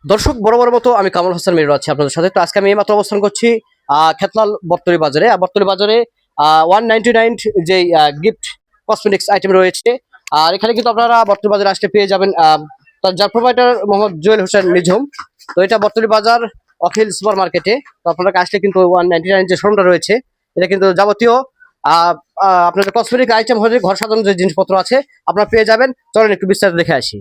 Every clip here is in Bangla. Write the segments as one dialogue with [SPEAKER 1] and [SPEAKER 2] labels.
[SPEAKER 1] দর্শক বরাবর মতো আমি কামাল হাসান মিরর আছি আপনাদের সাথে। তো আজকে আমি এইমাত্র অবস্থান করছি খেতলাল বটতলী বাজারে। আর বটতলী বাজারে 199 যে গিফট কসমেটিক্স আইটেম রয়েছে। আর এখানে কিন্তু আপনারা বটতলী বাজারে আসলে পেয়ে যাবেন যার প্রোভাইডার মোহাম্মদ জুয়েল হোসেন নিঝুম। তো এটা বটতলী বাজার অখিল সুপার মার্কেটে। তো আপনারা আসলে কিন্তু 199 যে শোরুমটা রয়েছে, এটা কিন্তু যাবতীয় আপনাদের কসমেটিক আইটেম হলে ঘর সাজানোর যে জিনিসপত্র আছে আপনারা পেয়ে যাবেন। চলেন একটু বিস্তারিত দেখে আসি।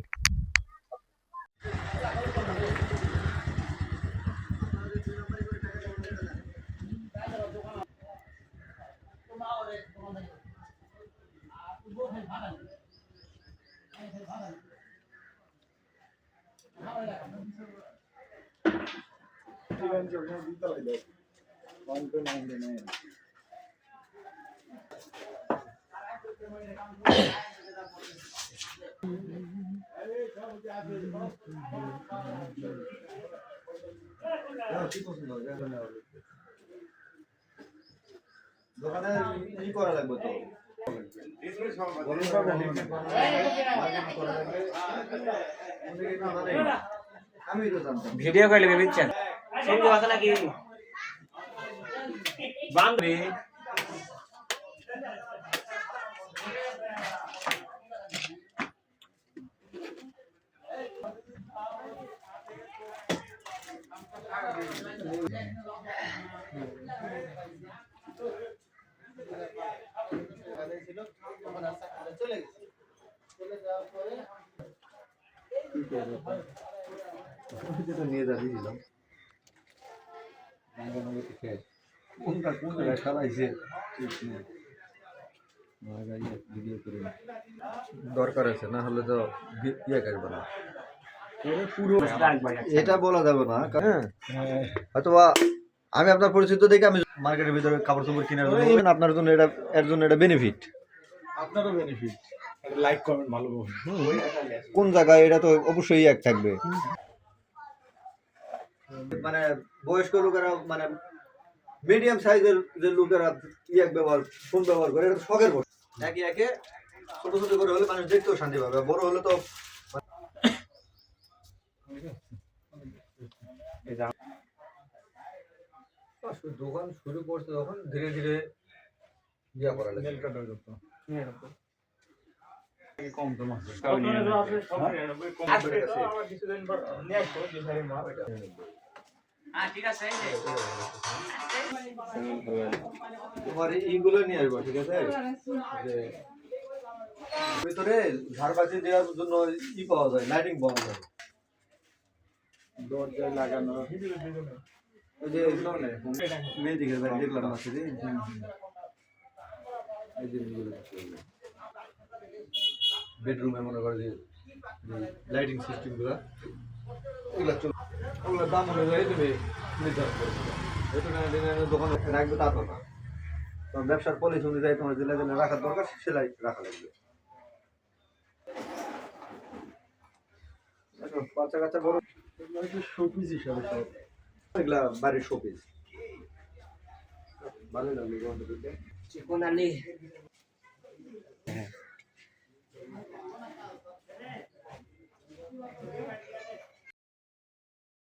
[SPEAKER 2] দোকানে কি করা লাগবে তো আমি তো জানতাম
[SPEAKER 3] ভিডিও করে লেগে দিচ্ছেন সঙ্গে কথা নাকি বান্ধবী
[SPEAKER 2] চলে গেছে চলে যাওয়ার পরে যেটা নিয়ে যাচ্ছিলাম কোনটা খেলাইছে দরকার আছে, না হলে তো ইয়ে কাটবে না। এটা বলা যাবে না, হ্যাঁ হয়তোবা আমি আপনার পরিচিত দেখে আমি মার্কেটের ভিতরে কাপড় চোপড় কেনার জন্য, আপনার জন্য এটা এর জন্য এটা বেনিফিট,
[SPEAKER 4] আপনারও বেনিফিট। লাইক কমেন্ট ভালো
[SPEAKER 2] কোন জায়গায় এটা তো অবশ্যই এক থাকবে। মানে বয়স্ক লোকেরা মানে মিডিয়াম সাইজের যে লোকেরা ব্যবহার ফোন ব্যবহার করে, এটা শখের বসে একে একে ছোট ছোট করে হলে মানুষ দেখতেও শান্তি পাবে, বড় হলে তো দোকান শুরু করছে তখন ধীরে ধীরে ইয়া করা লাগে।
[SPEAKER 4] কম তো মাছ
[SPEAKER 3] ঠিক আছে
[SPEAKER 2] তোমার এইগুলো নিয়ে আসবো, ঠিক আছে? যে ভিতরে ঝাড়বাতি দেওয়ার জন্য পাওয়া যায়, লাইটিং পাওয়া যায়,
[SPEAKER 4] দরজায় লাগানো
[SPEAKER 2] ওই যে মেয়েদিকের বাড়ি দেখলাম আছে রে, এই জিনিসগুলো বেডরুমে মনে করে যে লাইটিং সিস্টেম গুলা এগুলো ওগুলোর দাম অনুযায়ী তুমি নির্ধারণ করে দোকানে রাখবে তা তো না, তোমার ব্যবসার পলিসি অনুযায়ী তোমার জেলা জেলা রাখার দরকার সেলাই রাখা লাগবে। বাচ্চা কাচ্চা বড় শোপিস হিসাবে সব এগুলা বাড়ির শোপিস ভালোই লাগবে গন্ধ দিতে।
[SPEAKER 3] চিকন আলি